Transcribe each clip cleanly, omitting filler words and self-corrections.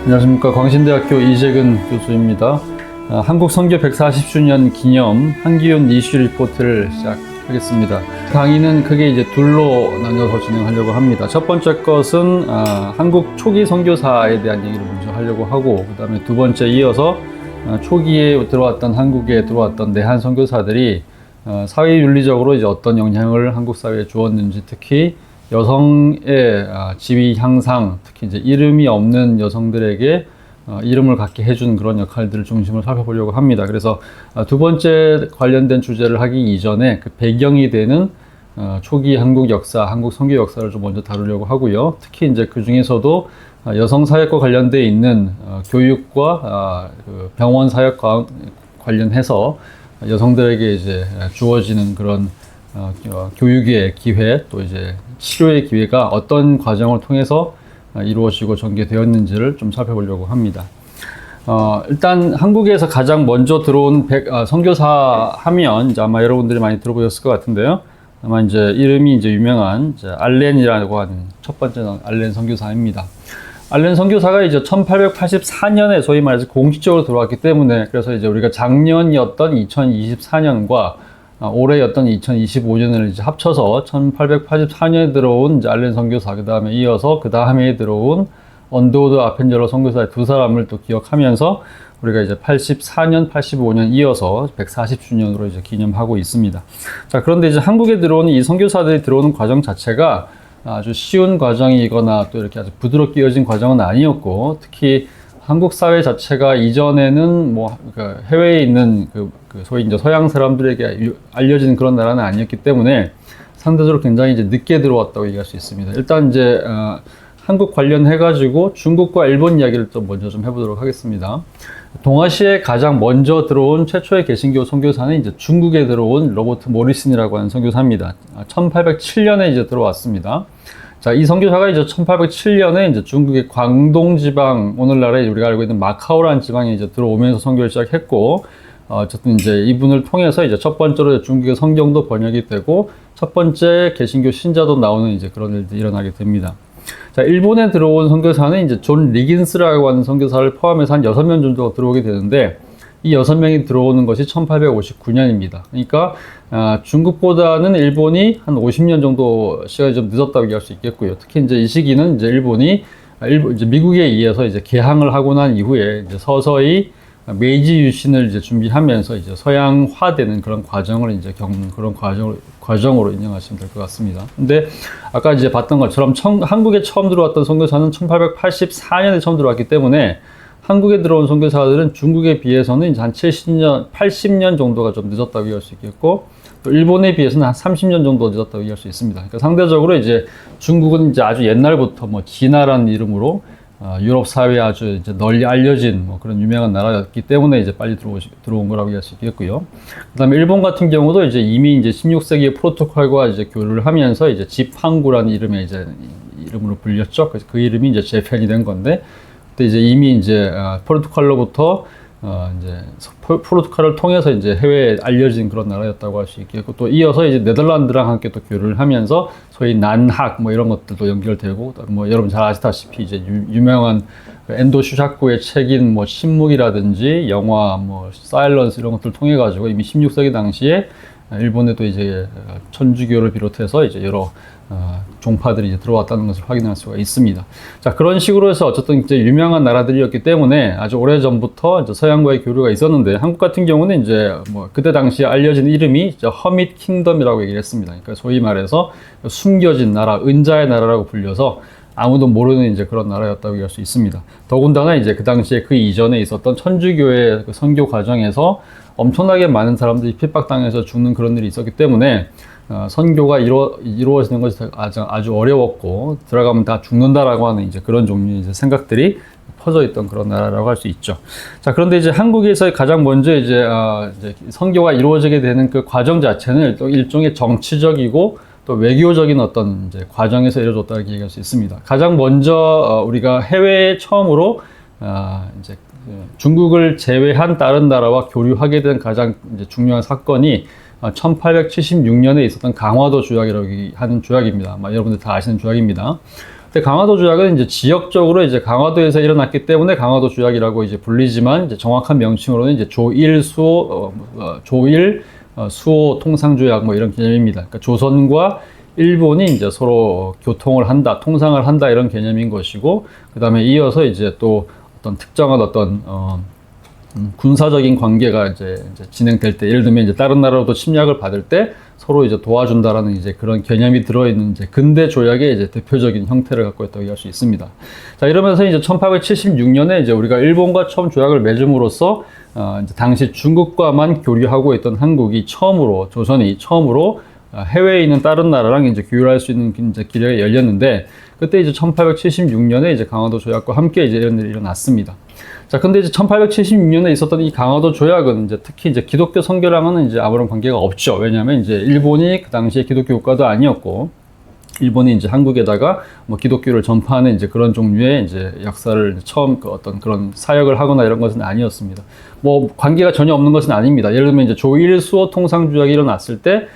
안녕하십니까. 광신대학교 이재근 교수입니다. 한국 선교 140주년 기념 한기훈 이슈 리포트를 시작하겠습니다. 강의는 크게 이제 둘로 나눠서 진행하려고 합니다. 첫 번째 것은 한국 초기 선교사에 대한 얘기를 먼저 하려고 하고, 그 다음에 두 번째 이어서 초기에 들어왔던 한국에 들어왔던 내한 선교사들이 사회윤리적으로 이제 어떤 영향을 한국 사회에 주었는지, 특히 여성의 지위 향상, 특히 이제 이름이 없는 여성들에게 이름을 갖게 해준 그런 역할들을 중심으로 살펴보려고 합니다. 그래서 두 번째 관련된 주제를 하기 이전에 그 배경이 되는 초기 한국 역사, 한국 선교 역사를 좀 먼저 다루려고 하고요. 특히 이제 그 중에서도 여성 사역과 관련돼 있는 교육과 그 병원 사역과 관련해서 여성들에게 이제 주어지는 그런 교육의 기회, 또 이제 치료의 기회가 어떤 과정을 통해서 이루어지고 전개되었는지를 좀 살펴보려고 합니다. 일단 한국에서 가장 먼저 들어온 선교사 하면 이제 아마 여러분들이 많이 들어보셨을 것 같은데요. 아마 이제 이름이 이제 유명한 이제 알렌이라고 하는 첫 번째 알렌 선교사입니다. 알렌 선교사가 이제 1884년에 소위 말해서 공식적으로 들어왔기 때문에, 그래서 이제 우리가 작년이었던 2024년과 올해였던 2025년을 이제 합쳐서 1884년에 들어온 이제 알렌 선교사, 그 다음에 이어서 그 다음에 들어온 언더우드 아펜젤러 선교사의 두 사람을 또 기억하면서 우리가 이제 84년, 85년 이어서 140주년으로 이제 기념하고 있습니다. 자, 그런데 이제 한국에 들어오는 이 선교사들이 들어오는 과정 자체가 아주 쉬운 과정이거나 또 이렇게 아주 부드럽게 이어진 과정은 아니었고, 특히 한국 사회 자체가 이전에는 뭐 해외에 있는 그 소위 이제 서양 사람들에게 알려진 그런 나라는 아니었기 때문에 상대적으로 굉장히 이제 늦게 들어왔다고 얘기할 수 있습니다. 일단 이제 한국 관련해 가지고 중국과 일본 이야기를 좀 먼저 좀 해보도록 하겠습니다. 동아시아에 가장 먼저 들어온 최초의 개신교 선교사는 이제 중국에 들어온 로버트 모리슨이라고 하는 선교사입니다. 1807년에 이제 들어왔습니다. 자, 이 선교사가 이제 1807년에 이제 중국의 광동 지방, 오늘날에 우리가 알고 있는 마카오라는 지방에 이제 들어오면서 선교를 시작했고, 어쨌든 이제 이분을 통해서 이제 첫 번째로 중국의 성경도 번역이 되고, 첫 번째 개신교 신자도 나오는 이제 그런 일들이 일어나게 됩니다. 자, 일본에 들어온 선교사는 이제 존 리긴스라고 하는 선교사를 포함해서 한 6명 정도가 들어오게 되는데, 이 6명이 들어오는 것이 1859년입니다. 그러니까 중국보다는 일본이 한 50년 정도 시간이 좀 늦었다고 얘기할 수 있겠고요. 특히 이제 이 시기는 이제 일본이 이제 미국에 의해서 이제 개항을 하고 난 이후에 이제 서서히 메이지 유신을 이제 준비하면서 이제 서양화되는 그런 과정을 이제 겪는 그런 과정으로 인정하시면 될 것 같습니다. 근데 아까 이제 봤던 것처럼 한국에 처음 들어왔던 선교사는 1884년에 처음 들어왔기 때문에 한국에 들어온 선교사들은 중국에 비해서는 이제 한 70년, 80년 정도가 좀 늦었다고 얘기할 수 있겠고, 또 일본에 비해서는 한 30년 정도 늦었다고 얘기할 수 있습니다. 그러니까 상대적으로 이제 중국은 이제 아주 옛날부터 뭐 진화라는 이름으로 유럽 사회에 아주 이제 널리 알려진 뭐 그런 유명한 나라였기 때문에 이제 빨리 들어온 거라고 얘기할 수 있겠고요. 그다음에 일본 같은 경우도 이제 이미 이제 16세기의 프로토콜과 이제 교류를 하면서 이제 지팡구라는 이름의 이제 이름으로 불렸죠. 그래서 그 이름이 이제 재편이 된 건데, 그때 이제 이미 이제 프로토콜로부터 이제 프로토콜을 통해서 이제 해외에 알려진 그런 나라였다고 할 수 있겠고, 또 이어서 이제 네덜란드랑 함께 또 교류를 하면서 소위 난학 뭐 이런 것들도 연결되고, 뭐 여러분 잘 아시다시피 이제 유명한 엔도 슈샤코의 책인 뭐 신묵이라든지 영화 뭐 사일런스 이런 것들을 통해 가지고 이미 16세기 당시에 일본에도 이제 천주교를 비롯해서 이제 여러 종파들이 이제 들어왔다는 것을 확인할 수가 있습니다. 자, 그런 식으로 해서 어쨌든 이제 유명한 나라들이었기 때문에 아주 오래 전부터 이제 서양과의 교류가 있었는데, 한국 같은 경우는 이제 뭐 그때 당시에 알려진 이름이 이제 허밋 킹덤이라고 얘기를 했습니다. 그러니까 소위 말해서 숨겨진 나라, 은자의 나라라고 불려서 아무도 모르는 이제 그런 나라였다고 얘기할 수 있습니다. 더군다나 이제 그 당시에 그 이전에 있었던 천주교의 그 선교 과정에서 엄청나게 많은 사람들이 핍박당해서 죽는 그런 일이 있었기 때문에 선교가 이루어지는 것이 아주 어려웠고, 들어가면 다 죽는다라고 하는 이제 그런 종류의 이제 생각들이 퍼져 있던 그런 나라라고 할 수 있죠. 자, 그런데 이제 한국에서 가장 먼저 이제 선교가 이루어지게 되는 그 과정 자체는 일종의 정치적이고 또 외교적인 어떤 이제 과정에서 이루어졌다고 얘기할 수 있습니다. 가장 먼저 우리가 해외에 처음으로 이제 중국을 제외한 다른 나라와 교류하게 된 가장 이제 중요한 사건이 1876년에 있었던 강화도 조약이라고 하는 조약입니다. 여러분들 다 아시는 조약입니다. 근데 강화도 조약은 이제 지역적으로 이제 강화도에서 일어났기 때문에 강화도 조약이라고 이제 불리지만 이제 정확한 명칭으로는 이제 조일 수호 통상 조약 뭐 이런 개념입니다. 그러니까 조선과 일본이 이제 서로 교통을 한다, 통상을 한다 이런 개념인 것이고, 그 다음에 이어서 이제 또 어떤 특정한 어떤 군사적인 관계가 이제 진행될 때, 예를 들면 이제 다른 나라로부터 침략을 받을 때 서로 이제 도와준다라는 이제 그런 개념이 들어있는 이제 근대 조약의 이제 대표적인 형태를 갖고 있다고 얘기할 수 있습니다. 자, 이러면서 이제 1876년에 이제 우리가 일본과 처음 조약을 맺음으로써 이제 당시 중국과만 교류하고 있던 한국이 처음으로, 조선이 처음으로 해외에 있는 다른 나라랑 이제 교류할 수 있는 이제 기회가 열렸는데, 그때 이제 1876년에 이제 강화도 조약과 함께 이제 이런 일이 일어났습니다. 자, 근데 이제 1876년에 있었던 이 강화도 조약은 이제 특히 이제 기독교 선교랑은 이제 아무런 관계가 없죠. 왜냐하면 이제 일본이 그 당시에 기독교 국가도 아니었고, 일본이 이제 한국에다가 뭐 기독교를 전파하는 이제 그런 종류의 이제 역사를 처음 어떤 그런 사역을 하거나 이런 것은 아니었습니다. 뭐 관계가 전혀 없는 것은 아닙니다. 예를 들면 이제 조일 수호 통상 조약이 일어났을 때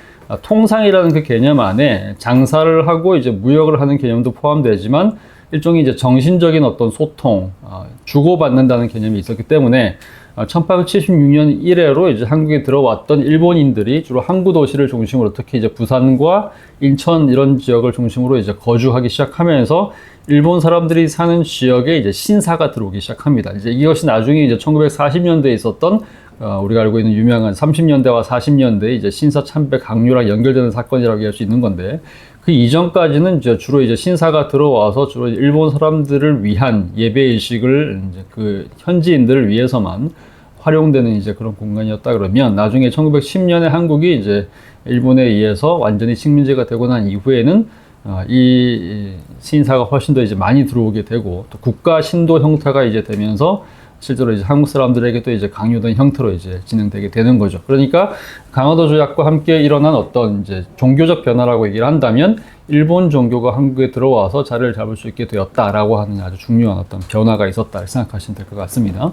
통상이라는 그 개념 안에 장사를 하고 이제 무역을 하는 개념도 포함되지만 일종의 이제 정신적인 어떤 소통, 주고받는다는 개념이 있었기 때문에 1876년 이래로 이제 한국에 들어왔던 일본인들이 주로 항구 도시를 중심으로 특히 이제 부산과 인천 이런 지역을 중심으로 이제 거주하기 시작하면서 일본 사람들이 사는 지역에 이제 신사가 들어오기 시작합니다. 이제 이것이 나중에 이제 1940년대에 있었던 우리가 알고 있는 유명한 30년대와 40년대 이제 신사 참배 강요랑 연결되는 사건이라고 할 수 있는 건데, 그 이전까지는 이제 주로 이제 신사가 들어와서 주로 일본 사람들을 위한 예배 의식을 이제 그 현지인들을 위해서만 활용되는 이제 그런 공간이었다 그러면, 나중에 1910년에 한국이 이제 일본에 의해서 완전히 식민지가 되고 난 이후에는 이 신사가 훨씬 더 이제 많이 들어오게 되고, 또 국가 신도 형태가 이제 되면서 실제로 이제 한국 사람들에게도 이제 강요된 형태로 이제 진행되게 되는 거죠. 그러니까 강화도 조약과 함께 일어난 어떤 이제 종교적 변화라고 얘기를 한다면, 일본 종교가 한국에 들어와서 자리를 잡을 수 있게 되었다라고 하는 아주 중요한 어떤 변화가 있었다 생각하시면 될 것 같습니다.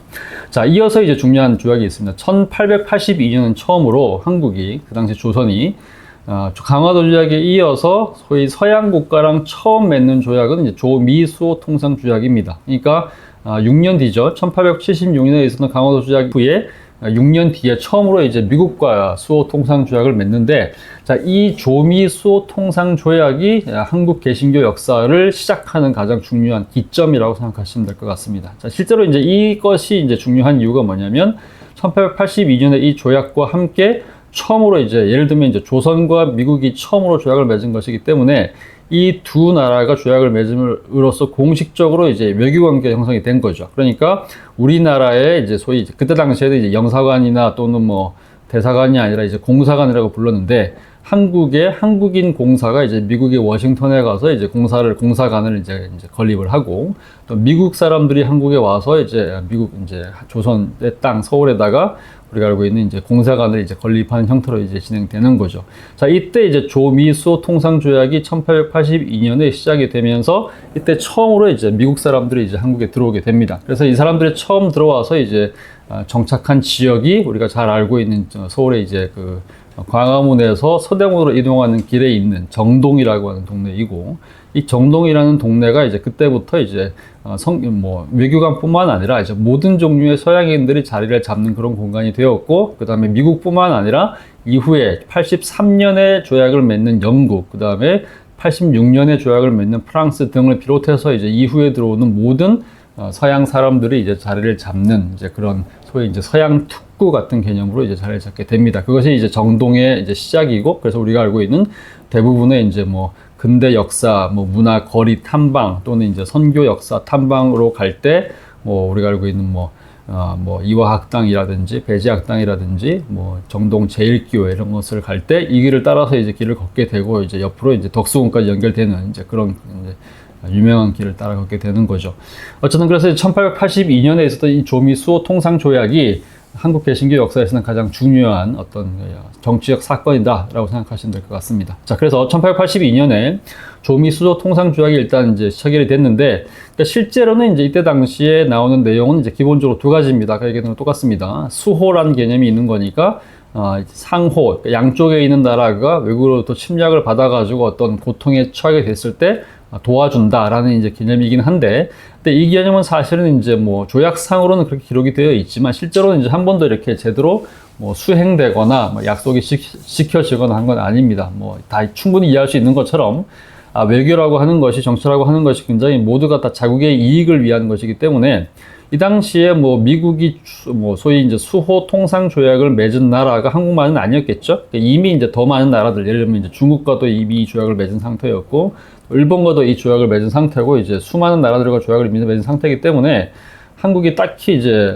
자, 이어서 이제 중요한 조약이 있습니다. 1882년은 처음으로 한국이, 그 당시 조선이 강화도 조약에 이어서 소위 서양 국가랑 처음 맺는 조약은 이제 조미수호 통상 조약입니다. 그러니까 6년 뒤죠. 1876년에 있었던 강화도 조약 후에 6년 뒤에 처음으로 이제 미국과 수호 통상 조약을 맺는데, 자, 이 조미 수호 통상 조약이 한국 개신교 역사를 시작하는 가장 중요한 기점이라고 생각하시면 될 것 같습니다. 자, 실제로 이제 이것이 이제 중요한 이유가 뭐냐면, 1882년에 이 조약과 함께 처음으로 이제 예를 들면 이제 조선과 미국이 처음으로 조약을 맺은 것이기 때문에 이 두 나라가 조약을 맺음으로써 공식적으로 이제 외교관계가 형성이 된 거죠. 그러니까 우리나라의 이제 소위 그때 당시에는 이제 영사관이나 또는 뭐 대사관이 아니라 이제 공사관이라고 불렀는데, 한국의 한국인 공사가 이제 미국의 워싱턴에 가서 이제 공사관을 이제 건립을 하고, 또 미국 사람들이 한국에 와서 이제 미국 이제 조선의 땅 서울에다가 우리가 알고 있는 이제 공사관을 이제 건립하는 형태로 이제 진행되는 거죠. 자, 이때 이제 조미수호 통상 조약이 1882년에 시작이 되면서 이때 처음으로 이제 미국 사람들이 이제 한국에 들어오게 됩니다. 그래서 이 사람들이 처음 들어와서 이제 정착한 지역이 우리가 잘 알고 있는 서울의 이제 그 광화문에서 서대문으로 이동하는 길에 있는 정동이라고 하는 동네이고, 이 정동이라는 동네가 이제 그때부터 이제 외교관뿐만 아니라 이제 모든 종류의 서양인들이 자리를 잡는 그런 공간이 되었고, 그 다음에 미국뿐만 아니라 이후에 83년에 조약을 맺는 영국, 그 다음에 86년에 조약을 맺는 프랑스 등을 비롯해서 이제 이후에 들어오는 모든 서양 사람들이 이제 자리를 잡는 이제 그런 소위 이제 서양 특구 같은 개념으로 이제 자리를 잡게 됩니다. 그것이 이제 정동의 이제 시작이고, 그래서 우리가 알고 있는 대부분의 이제 뭐 근대 역사, 뭐 문화 거리 탐방 또는 이제 선교 역사 탐방으로 갈 때 뭐 우리가 알고 있는 뭐 이화학당이라든지 배지학당이라든지 뭐 정동 제일교회 이런 것을 갈 때 이 길을 따라서 이제 길을 걷게 되고, 이제 옆으로 이제 덕수궁까지 연결되는 이제 그런 이제 유명한 길을 따라 걷게 되는 거죠. 어쨌든 그래서 1882년에 있었던 이 조미수호 통상 조약이 한국 개신교 역사에서는 가장 중요한 어떤 정치적 사건이다라고 생각하시면 될 것 같습니다. 자, 그래서 1882년에 조미수호 통상 조약이 일단 이제 체결이 됐는데, 그러니까 실제로는 이제 이때 당시에 나오는 내용은 이제 기본적으로 두 가지입니다. 그 얘기는 똑같습니다. 수호라는 개념이 있는 거니까 상호, 양쪽에 있는 나라가 외국으로부터 침략을 받아가지고 어떤 고통에 처하게 됐을 때 도와준다라는 이제 개념이긴 한데, 근데 이 개념은 사실은 이제 뭐 조약상으로는 그렇게 기록이 되어 있지만 실제로는 이제 한 번도 이렇게 제대로 뭐 수행되거나 뭐 약속이 지켜지거나 한 건 아닙니다. 뭐 다 충분히 이해할 수 있는 것처럼 외교라고 하는 것이, 정치라고 하는 것이 굉장히 모두가 다 자국의 이익을 위한 것이기 때문에 이 당시에 뭐 미국이 뭐 소위 이제 수호 통상 조약을 맺은 나라가 한국만은 아니었겠죠. 이미 이제 더 많은 나라들, 예를 들면 이제 중국과도 이미 이 조약을 맺은 상태였고, 일본과도 이 조약을 맺은 상태고, 이제 수많은 나라들과 조약을 이미 맺은 상태이기 때문에 한국이 딱히 이제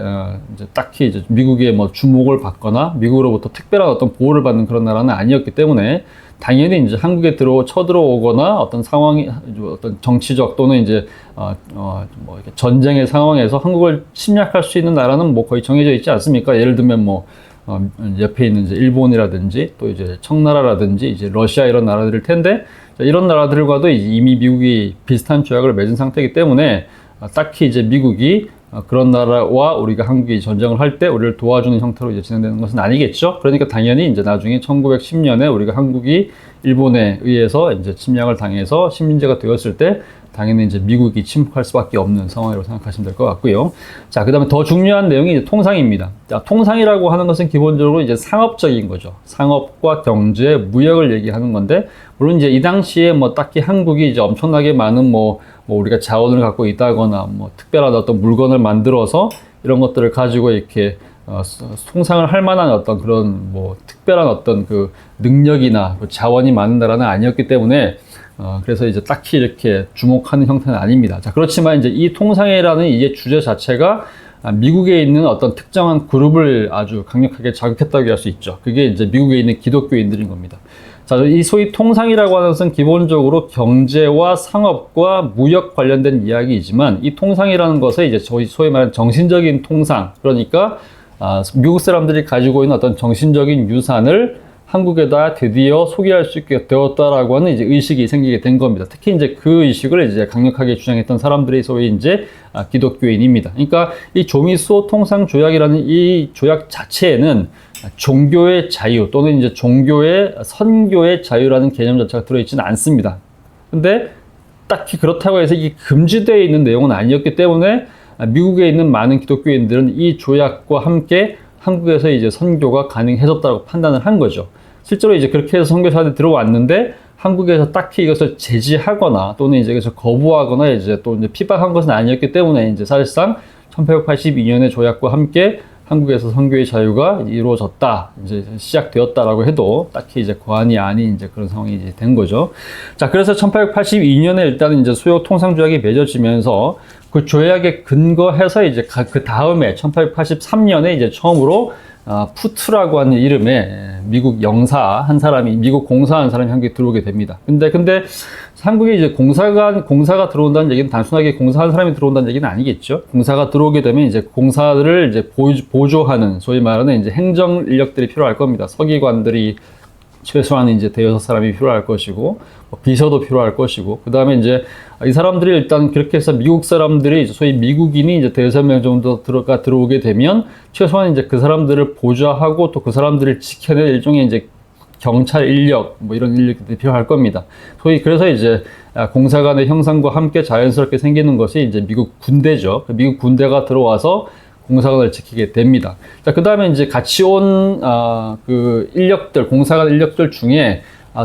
미국의 뭐 주목을 받거나 미국으로부터 특별한 어떤 보호를 받는 그런 나라는 아니었기 때문에 당연히 이제 한국에 쳐들어오거나 어떤 상황이, 어떤 정치적 또는 이제 뭐 이렇게 전쟁의 상황에서 한국을 침략할 수 있는 나라는 뭐 거의 정해져 있지 않습니까? 예를 들면 뭐 옆에 있는 이제 일본이라든지 또 이제 청나라라든지 이제 러시아 이런 나라들일 텐데, 이런 나라들과도 이미 미국이 비슷한 조약을 맺은 상태이기 때문에 딱히 이제 미국이 그런 나라와 우리가 한국이 전쟁을 할 때 우리를 도와주는 형태로 이제 진행되는 것은 아니겠죠. 그러니까 당연히 이제 나중에 1910년에 우리가 한국이 일본에 의해서 이제 침략을 당해서 식민지가 되었을 때 당연히 이제 미국이 침묵할 수밖에 없는 상황이라고 생각하시면 될 것 같고요. 자, 그 다음에 더 중요한 내용이 이제 통상입니다. 자, 통상이라고 하는 것은 기본적으로 이제 상업적인 거죠. 상업과 경제, 무역을 얘기하는 건데, 물론 이제 이 당시에 뭐 딱히 한국이 이제 엄청나게 많은 뭐 우리가 자원을 갖고 있다거나 뭐 특별한 어떤 물건을 만들어서 이런 것들을 가지고 이렇게 통상을 할 만한 어떤 그런 뭐 특별한 어떤 그 능력이나 그 자원이 많은 나라는 아니었기 때문에 그래서 이제 딱히 이렇게 주목하는 형태는 아닙니다. 자, 그렇지만 이제 이 통상이라는 이게 주제 자체가 미국에 있는 어떤 특정한 그룹을 아주 강력하게 자극했다고 할 수 있죠. 그게 이제 미국에 있는 기독교인들인 겁니다. 자, 이 소위 통상이라고 하는 것은 기본적으로 경제와 상업과 무역 관련된 이야기이지만, 이 통상이라는 것은 이제 소위 말하는 정신적인 통상, 그러니까 미국 사람들이 가지고 있는 어떤 정신적인 유산을 한국에다 드디어 소개할 수 있게 되었다라고 하는 이제 의식이 생기게 된 겁니다. 특히 이제 그 의식을 이제 강력하게 주장했던 사람들이 소위 이제 기독교인입니다. 그러니까 이 조미수호 통상 조약이라는 이 조약 자체에는 종교의 자유 또는 이제 종교의 선교의 자유라는 개념 자체가 들어있지는 않습니다. 근데 딱히 그렇다고 해서 이게 금지되어 있는 내용은 아니었기 때문에 미국에 있는 많은 기독교인들은 이 조약과 함께 한국에서 이제 선교가 가능해졌다고 판단을 한 거죠. 실제로 이제 그렇게 해서 선교사들이 들어왔는데 한국에서 딱히 이것을 제지하거나 또는 이제 그래서 거부하거나 이제 또 이제 피박한 것은 아니었기 때문에 이제 사실상 1882년의 조약과 함께 한국에서 선교의 자유가 이루어졌다, 이제 시작되었다라고 해도 딱히 이제 과언이 아닌 이제 그런 상황이 이제 된 거죠. 자, 그래서 1882년에 일단은 이제 수요 통상 조약이 맺어지면서 그 조약에 근거해서 이제 그 다음에 1883년에 이제 처음으로 푸트라고 하는 이름의 미국 영사 한 사람이, 미국 공사 한 사람이 한국에 들어오게 됩니다. 근데 한국에 이제 공사가 들어온다는 얘기는 단순하게 공사한 사람이 들어온다는 얘기는 아니겠죠. 공사가 들어오게 되면 이제 공사들을 이제 보조하는 소위 말하는 이제 행정 인력들이 필요할 겁니다. 서기관들이 최소한 이제 대여섯 사람이 필요할 것이고, 비서도 필요할 것이고, 그 다음에 이제 이 사람들이 일단 그렇게 해서 미국 사람들이 소위 미국인이 이제 대여섯 명 정도 들어오게 되면 최소한 이제 그 사람들을 보좌하고 또 그 사람들을 지켜낼 일종의 이제 경찰 인력, 뭐 이런 인력들이 필요할 겁니다. 소위 그래서 이제 공사관의 형상과 함께 자연스럽게 생기는 것이 이제 미국 군대죠. 미국 군대가 들어와서 공사관을 지키게 됩니다. 자, 그 다음에 이제 같이 온, 그 인력들, 공사관 인력들 중에,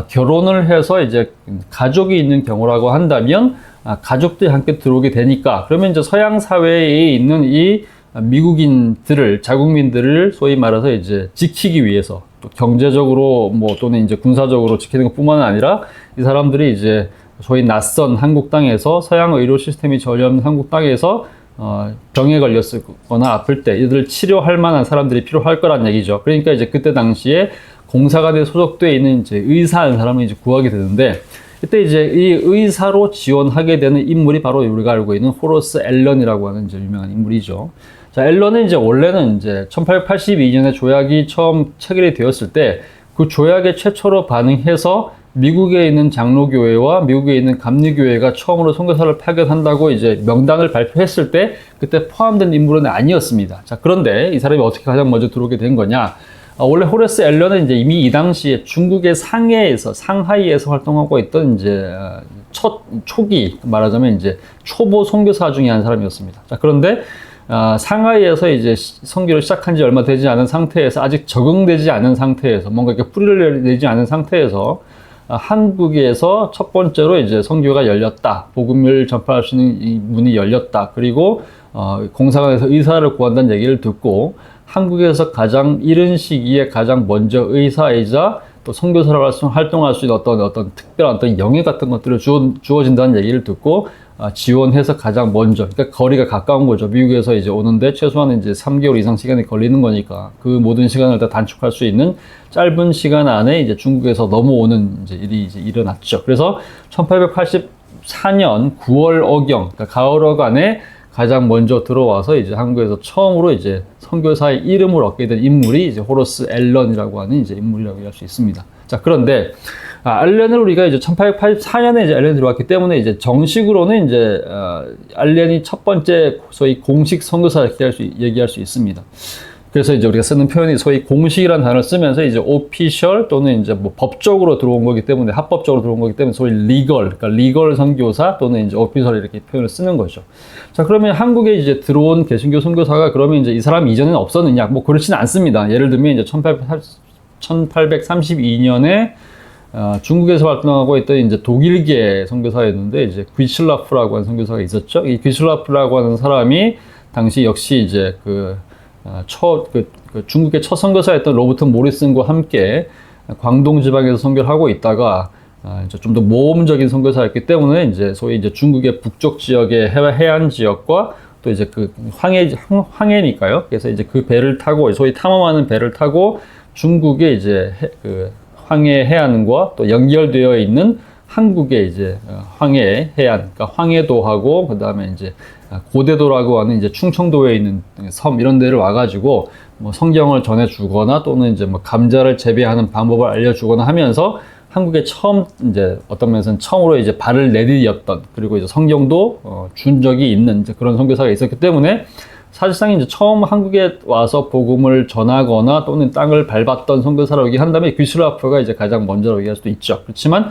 결혼을 해서 이제 가족이 있는 경우라고 한다면, 가족들이 함께 들어오게 되니까, 그러면 이제 서양 사회에 있는 이 미국인들을, 자국민들을 소위 말해서 이제 지키기 위해서, 또 경제적으로 뭐 또는 이제 군사적으로 지키는 것 뿐만 아니라, 이 사람들이 이제 소위 낯선 한국 땅에서 서양 의료 시스템이 전혀 없는 한국 땅에서 병에 걸렸거나 아플 때 이들을 치료할 만한 사람들이 필요할 거란 얘기죠. 그러니까 이제 그때 당시에 공사관에 소속되어 있는 이제 의사 한 사람을 이제 구하게 되는데, 이때 이제 이 의사로 지원하게 되는 인물이 바로 우리가 알고 있는 호러스 앨런이라고 하는 이제 유명한 인물이죠. 자, 앨런은 이제 원래는 이제 1882년에 조약이 처음 체결이 되었을 때 그 조약에 최초로 반응해서 미국에 있는 장로교회와 미국에 있는 감리교회가 처음으로 선교사를 파견한다고 이제 명단을 발표했을 때 그때 포함된 인물은 아니었습니다. 자, 그런데 이 사람이 어떻게 가장 먼저 들어오게 된 거냐? 원래 호레스 앨런은 이제 이미 이 당시에 중국의 상하이에서 활동하고 있던 이제 초기 말하자면 이제 초보 선교사 중에 한 사람이었습니다. 자, 그런데 상하이에서 이제 선교를 시작한 지 얼마 되지 않은 상태에서 아직 적응되지 않은 상태에서 뭔가 이렇게 뿌리를 내지 않은 상태에서 한국에서 첫 번째로 이제 선교가 열렸다. 복음을 전파할 수 있는 이 문이 열렸다. 그리고 공사관에서 의사를 구한다는 얘기를 듣고 한국에서 가장 이른 시기에 가장 먼저 의사이자 또 선교사로 활동할 수 있는 어떤 특별한 어떤 영예 같은 것들을 주어진다는 얘기를 듣고 지원해서 가장 먼저, 그러니까 거리가 가까운 거죠. 미국에서 이제 오는데 최소한 이제 3개월 이상 시간이 걸리는 거니까 그 모든 시간을 다 단축할 수 있는 짧은 시간 안에 이제 중국에서 넘어오는 이제 일이 이제 일어났죠. 그래서 1884년 9월 어경, 그러니까 가을어간에 가장 먼저 들어와서 이제 한국에서 처음으로 이제 선교사의 이름을 얻게 된 인물이 이제 호러스 앨런이라고 하는 이제 인물이라고 할 수 있습니다. 자, 그런데 알렌을 우리가 이제 1884년에 이제 알렌이 들어왔기 때문에 이제 정식으로는 이제 알렌이 첫 번째 소위 공식 선교사 얘기할 수 있습니다. 그래서 이제 우리가 쓰는 표현이 소위 공식이라는 단어를 쓰면서 이제 official 또는 이제 뭐 법적으로 들어온 거기 때문에 합법적으로 들어온 거기 때문에 소위 legal, 그러니까 legal 선교사 또는 이제 official 이렇게 표현을 쓰는 거죠. 자, 그러면 한국에 이제 들어온 개신교 선교사가 그러면 이제 이 사람 이전에는 없었느냐? 뭐 그렇지는 않습니다. 예를 들면 이제 1832년에 중국에서 활동하고 있던 이제 독일계 선교사였는데 이제 귀슬라프라고 하는 선교사가 있었죠. 이 귀슬라프라고 하는 사람이 당시 역시 이제 중국의 첫 선교사였던 로버트 모리슨과 함께 광동 지방에서 선교를 하고 있다가 이제 좀 더 모험적인 선교사였기 때문에 이제 소위 이제 중국의 북쪽 지역의 해안 지역과 또 이제 그 황해니까요. 그래서 이제 그 배를 타고 소위 탐험하는 배를 타고 중국의 이제 그 황해 해안과 또 연결되어 있는 한국의 이제 황해 해안, 그러니까 황해도하고 그 다음에 이제 고대도라고 하는 이제 충청도에 있는 섬 이런 데를 와가지고 뭐 성경을 전해주거나 또는 이제 뭐 감자를 재배하는 방법을 알려주거나 하면서 한국에 처음 이제 어떤 면에서는 처음으로 이제 발을 내디뎠던 그리고 이제 성경도 준 적이 있는 이제 그런 선교사가 있었기 때문에 사실상 이제 처음 한국에 와서 복음을 전하거나 또는 땅을 밟았던 선교사라고 얘기한다면 귀슬라프가 이제 가장 먼저라고 얘기할 수도 있죠. 그렇지만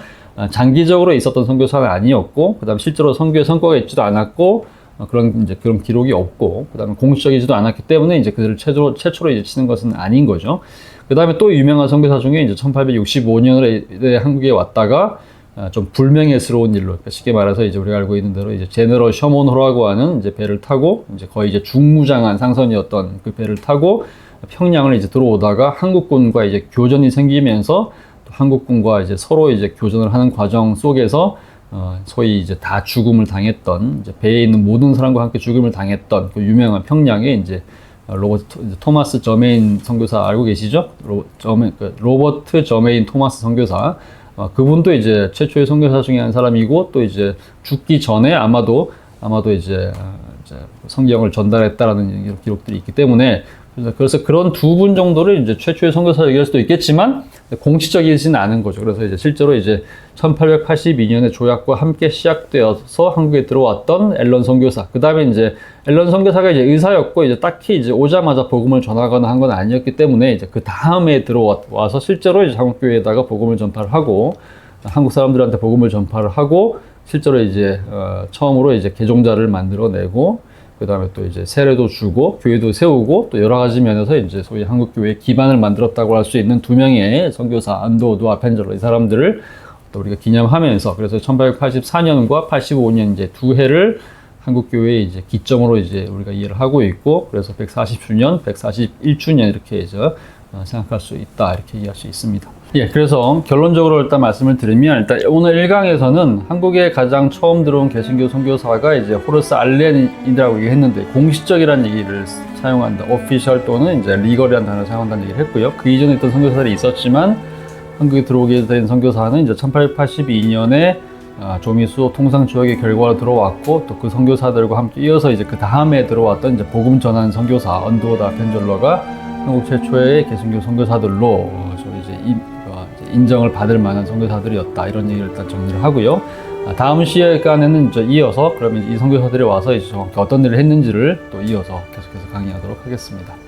장기적으로 있었던 선교사는 아니었고, 그다음 실제로 선교에 성과가 있지도 않았고, 그런 기록이 없고, 그다음에 공식적이지도 않았기 때문에 이제 그들을 최초로 이제 치는 것은 아닌 거죠. 그다음에 또 유명한 선교사 중에 이제 1865년에 한국에 왔다가 좀 불명예스러운 일로, 그러니까 쉽게 말해서 이제 우리가 알고 있는 대로 이제 제너럴 셔먼호라고 하는 이제 배를 타고 이제 거의 이제 중무장한 상선이었던 그 배를 타고 평양을 이제 들어오다가 한국군과 이제 교전이 생기면서 또 한국군과 이제 서로 이제 교전을 하는 과정 속에서 소위 이제 다 죽음을 당했던, 이제 배에 있는 모든 사람과 함께 죽음을 당했던 그 유명한 평양에 이제 토마스 저메인 선교사 알고 계시죠? 로버트 저메인 토마스 선교사. 그분도 이제 최초의 선교사 중에 한 사람이고, 또 이제 죽기 전에 아마도 이제 성경을 전달했다라는 기록들이 있기 때문에, 그래서 그런 두 분 정도를 이제 최초의 선교사 얘기할 수도 있겠지만 공식적이지는 않은 거죠. 그래서 이제 실제로 이제 1882년에 조약과 함께 시작되어서 한국에 들어왔던 앨런 선교사. 그 다음에 이제 앨런 선교사가 이제 의사였고, 이제 딱히 이제 오자마자 복음을 전하거나 한 건 아니었기 때문에 이제 그 다음에 들어와서 실제로 이제 한국교회에다가 복음을 전파를 하고, 한국 사람들한테 복음을 전파를 하고, 실제로 이제 처음으로 이제 개종자를 만들어내고, 그 다음에 또 이제 세례도 주고 교회도 세우고 또 여러 가지 면에서 이제 소위 한국 교회의 기반을 만들었다고 할 수 있는 두 명의 선교사 안도우와 펜젤러, 이 사람들을 또 우리가 기념하면서, 그래서 1884년과 85년 이제 두 해를 한국 교회의 이제 기점으로 이제 우리가 이해를 하고 있고, 그래서 140주년, 141주년 이렇게 이제 생각할 수 있다, 이렇게 이해할 수 있습니다. 예, 그래서 결론적으로 일단 말씀을 드리면, 일단 오늘 1강에서는 한국에 가장 처음 들어온 개신교 선교사가 이제 호러스 알렌이라고 얘기했는데, 공식적이라는 얘기를 사용한다, official 또는 이제 legal이라는 단어를 사용한다는 얘기를 했고요. 그 이전에 있던 선교사들이 있었지만 한국에 들어오게 된 선교사는 이제 1882년에 조미수 통상 조약의 결과로 들어왔고, 또 그 선교사들과 함께 이어서 이제 그 다음에 들어왔던 이제 복음 전하는 선교사 언도우다 펜젤러가 한국 최초의 개신교 선교사들로 이제 인정을 받을 만한 선교사들이었다, 이런 얘기를 일단 정리를 하고요. 다음 시간에는 이어서 그러면 이 선교사들이 와서 이제 어떤 일을 했는지를 또 이어서 계속해서 강의하도록 하겠습니다.